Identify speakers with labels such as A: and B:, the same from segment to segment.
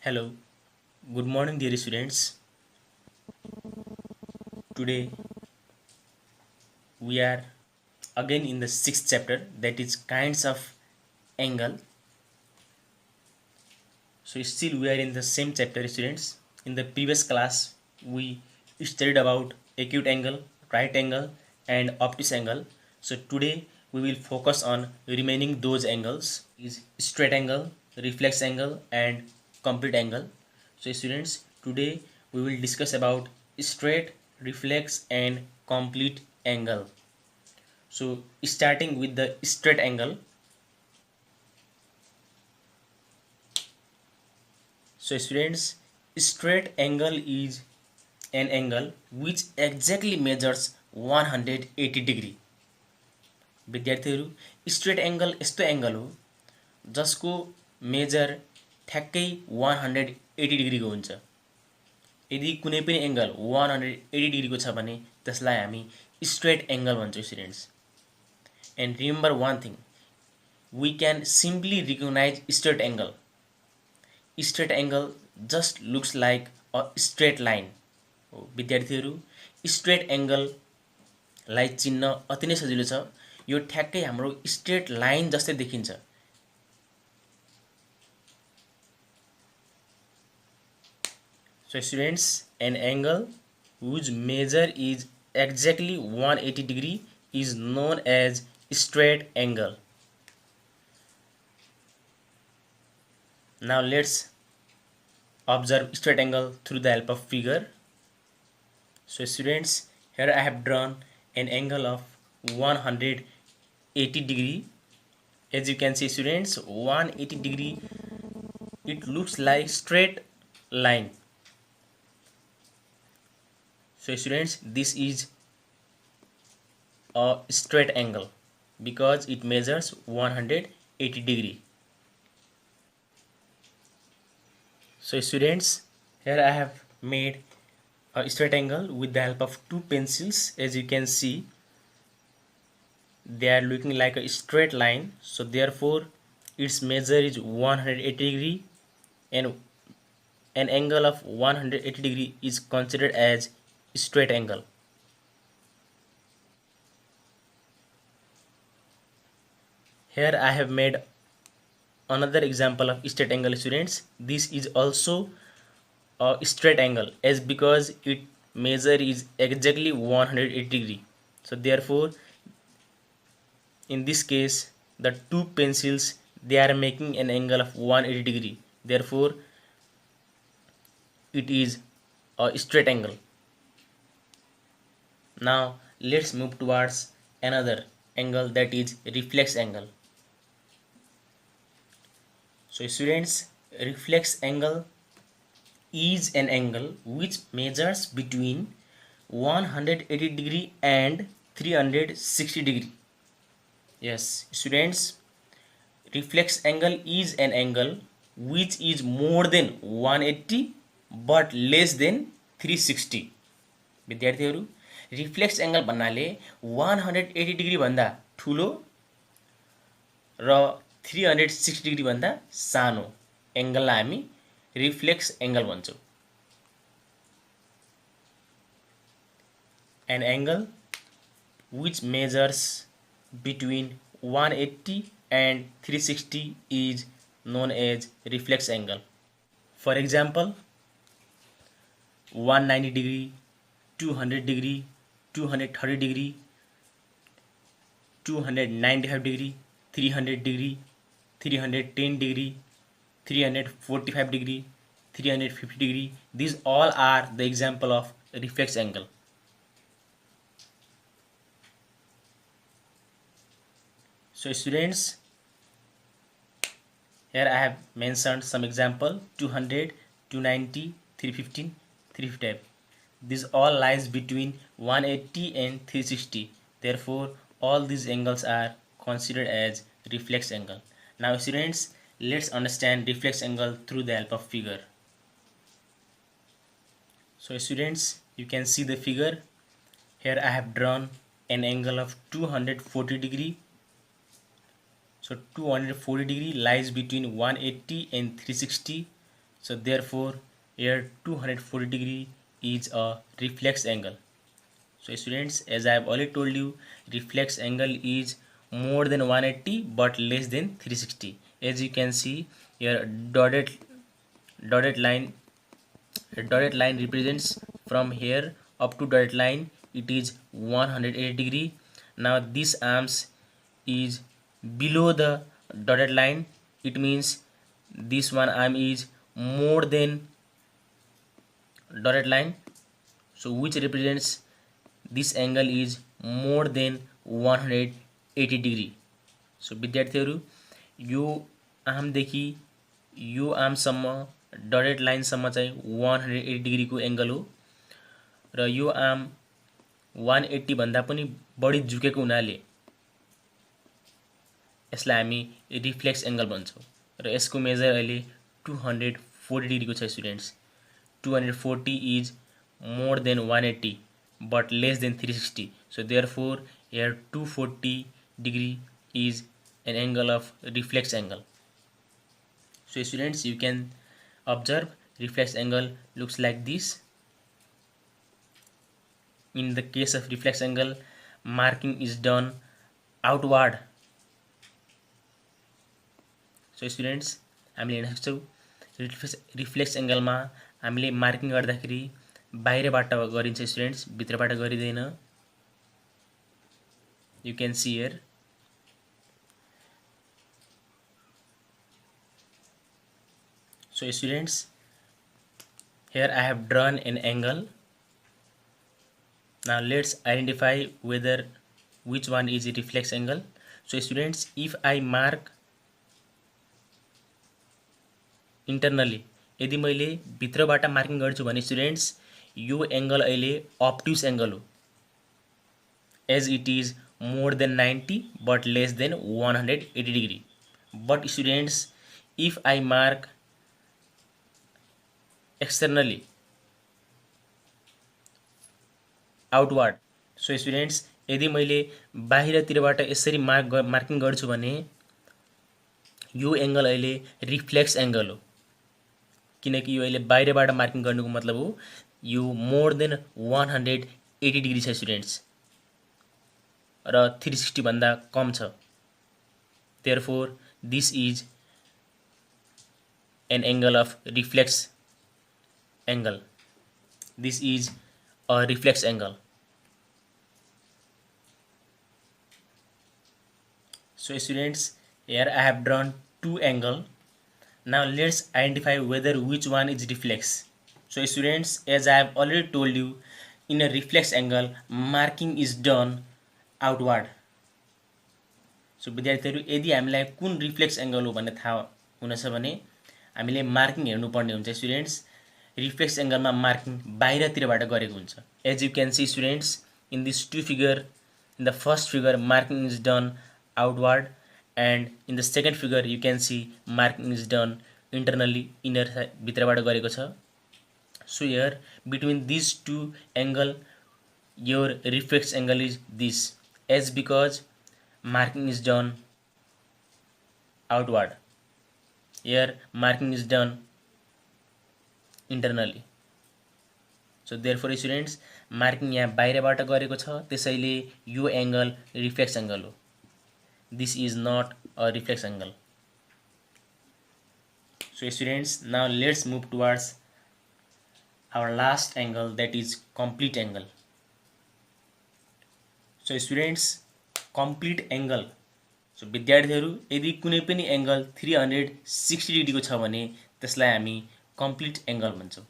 A: Hello, good morning, dear students. Today we are again in the sixth chapter, that is kinds of angle. So still we are in the same chapter, students. In the previous class we studied about acute angle, right angle, and obtuse angle. So today we will focus on remaining those angles is straight angle, reflex angle, and complete angle. So students, today we will discuss about straight, reflex, and complete angle. So starting with the straight angle. So students, straight angle is an angle which exactly measures 180 degree. विद्यार्थीहरू, straight angle यस्तो angle हो जसको major ठ्याक्कै 180 डिग्रीको हुन्छ. यदि कुनै पनि angle 180 डिग्रीको छ भने त्यसलाई हामी स्ट्रेट एङ्गल भन्छौँ students. End remember one thing, we can simply recognize straight angle. Straight angle just looks like a straight line. विद्यार्थीहरू, स्ट्रेट एङ्गललाई चिन्न अति नै सजिलो छ. यो ठ्याक्कै हाम्रो स्ट्रेट लाइन जस्तै देखिन्छ. So students, an angle whose measure is exactly 180 degree is known as straight angle. Now let's observe straight angle through the help of figure. So students, here I have drawn an angle of 180 degree. As you can see students, 180 degree, it looks like straight line. So students, this is a straight angle because it measures 180 degree. So students, here I have made a straight angle with the help of two pencils. As you can see, they are looking like a straight line. So therefore its measure is 180 degree, and an angle of 180 degree is considered as straight angle. Here I have made another example of straight angle, students. This is also a straight angle as because its measure is exactly 180 degree. So therefore in this case the two pencils, they are making an angle of 180 degree. Therefore it is a straight angle. Now let's move towards another angle, that is reflex angle. So students, reflex angle is an angle which measures between 180 degree and 360 degree. Yes students, reflex angle is an angle which is more than 180 but less than 360. विद्यार्थीहरू, reflex angle भन्नाले 180 degree भन्दा ठुलो र 360 degree भन्दा सानो एङ्गललाई हामी reflex angle भन्छौँ. An angle which measures between 180 and 360 is known as reflex angle. For example, 190 degree, 200 degree, 230 degree, 295 degree, 300 degree, 310 degree, 345 degree, 350 degree. These all are the example of reflex angle. So students, here I have mentioned some example: 200, 290, 315, 355. This all lies between 180 and 360. Therefore all these angles are considered as reflex angle. Now students, let's understand reflex angle through the help of figure. So students, you can see the figure. Here I have drawn an angle of 240 degree. So 240 degree lies between 180 and 360. So therefore here 240 degree is a reflex angle. So students, as I have already told you, reflex angle is more than 180 but less than 360. As you can see here, dotted line dotted line represents from here up to dotted line, it is 180 degree. Now this arms is below the dotted line, it means this one arm is more than dotted line, so which represents this angle is more than 180 degree. सो विद्यार्थीहरू यो आर्मदेखि यो आर्मसम्म dotted लाइनसम्म चाहिँ 180 डिग्रीको angle हो र यो arm 180 भन्दा पनि बढी झुकेको हुनाले यसलाई हामी reflex angle भन्छौँ र यसको मेजर अहिले 240 डिग्रीको छ students. 240 is more than 180 but less than 360. So therefore here 240 degree is an angle of reflex angle. So students, you can observe reflex angle looks like this. In the case of reflex angle, marking is done outward. So students, हामीले हेर्न सक्छौँ reflex एङ्गलमा हामीले marking गर्दाखेरि बाहिरबाट गरिन्छ students, भित्रबाट गरिँदैन. You can see here. So students, here I have drawn an angle. Now let's identify whether which one is a reflex angle. So students, if I mark internally, यदि मैले भित्रबाट marking गर्छु भने स्टुडेन्ट्स यो angle अहिले obtuse angle हो, as it is more than 90 but less than 180 degree. But students, if I mark externally outward, so students यदि मैले बाहिरतिरबाट यसरी मार्किङ गर्छु भने यो एङ्गल अहिले रिफ्लेक्स एङ्गल हो, किनकि यो अहिले बाहिरबाट मार्किङ गर्नुको मतलब हो यो मोर देन 180 डिग्री छ स्टुडेन्ट्स र 360 भन्दा कम छ. Therefore this is an angle of reflex angle. This is a reflex angle. So students, here I have drawn two angle. Now let's identify whether which one is reflex. So students, as I have already told you, in a reflex angle marking is done outward. So विद्यार्थीहरू यदि हामीलाई कुन reflex angle हो भन्ने थाहा हुनछ भने हामीले marking हेर्नुपर्ने हुन्छ स्टुडेन्ट्स. रिफ्लेक्स एङ्गलमा मार्किङ बाहिरतिरबाट गरेको हुन्छ. As you can see students in this two figure, in the first figure marking is done outward and in the second figure you can see marking is done internally, inner भित्रबाट गरेको छ. So here between these two angle your reflex angle is this, as because marking is done outward, here marking is done internally. So therefore students, marking यहाँ बाहिरबाट गरेको छ, त्यसैले यो angle reflex angle हो. This is not a reflex angle. So students, now let's move towards our last angle, that is complete angle. So students, complete angle. So विद्यार्थीहरू यदि कुनै पनि एङ्गल 360 डिग्रीको छ भने त्यसलाई हामी complete angle भन्छौँ.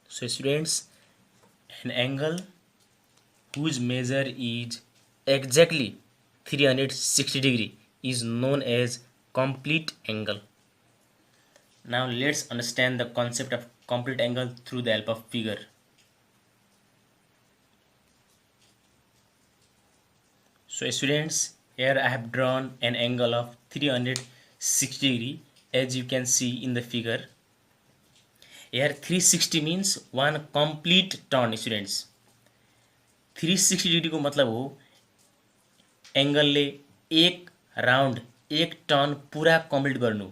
A: So students, an angle whose measure is exactly 360 degree is known as complete angle. Now let's understand the concept of complete angle through the help of figure. So students, here I have drawn an angle of 360 degree, as you can see in the figure. Here 360 means one complete turn students. 360 degree को मतलब हो एङ्गलले एक round एक turn पुरा complete गर्नु.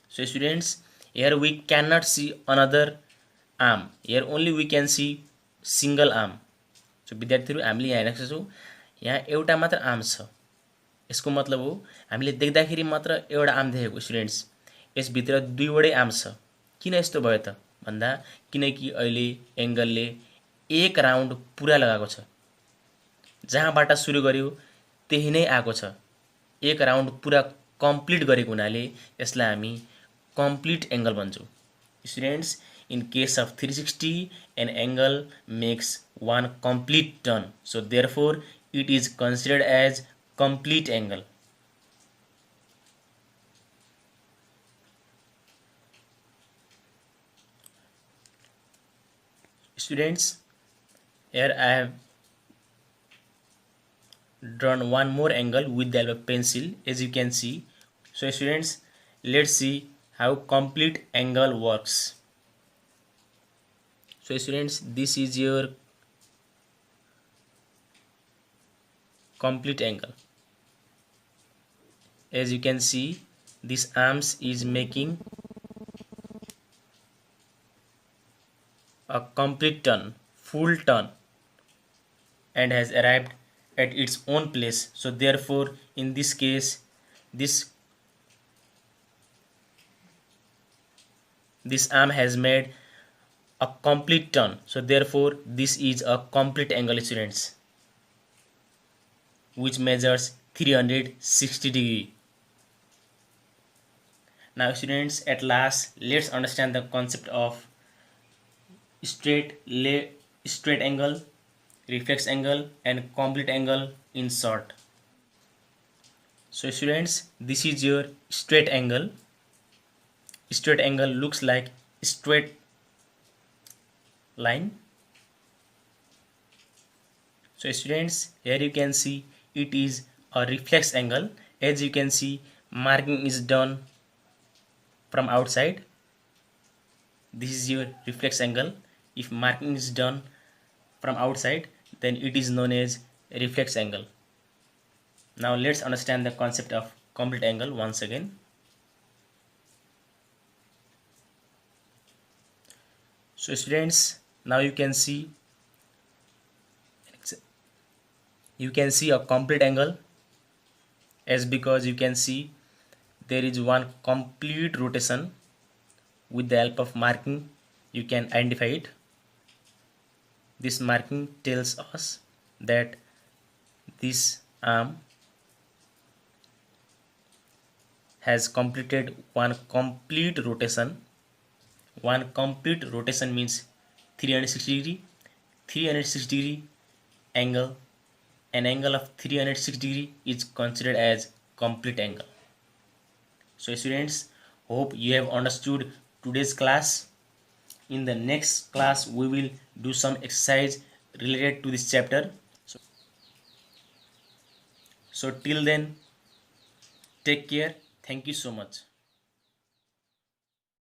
A: So students, here we cannot see another arm. Here only we can see single arm. So विद्यार्थीहरू हामीले यहाँ हेरेको छौँ, यहाँ एउटा मात्र आर्म छ। यसको मतलब हो हामीले देख्दाखेरि मात्र एउटा आर्म देखेको स्टुडेन्ट्स, यसभित्र दुईवटै आर्म छ। किन यस्तो भयो त भन्दा किनकि अहिले एङ्गलले एक राउन्ड पुरा लगाएको छ। जहाँबाट सुरु गर्यो त्यही नै आएको छ। एक राउन्ड पुरा कम्प्लिट गरेको हुनाले यसलाई हामी कम्प्लिट एङ्गल भन्छौँ। Students, in case of 360 an angle makes one complete turn, so therefore it is considered as complete angle. Students, here I have drawn one more angle with the help of pencil, as you can see. So students, let's see how complete angle works. So students, this is your complete angle. As you can see, this arms is making a complete turn, full turn, and has arrived at its own place. So therefore in this case this arm has made a complete turn, so therefore this is a complete angle students, which measures 360 degree. Now students, at last let's understand the concept of straight angle, reflex angle and complete angle in short. So students, this is your straight angle. Straight angle looks like straight line. So students, here you can see it is a reflex angle. As you can see, marking is done from outside. This is your reflex angle. If marking is done from outside, then it is known as reflex angle. Now let's understand the concept of complete angle once again. So students, now you can see a complete angle, as because you can see there is one complete rotation. With the help of marking you can identify it. This marking tells us that this arm has completed one complete rotation. One complete rotation means 360 degree. 360 degree angle, an angle of 360 degree is considered as complete angle. So students, hope you have understood today's class. In the next class we will do some exercise related to this chapter. So till then, take care. Thank you so much.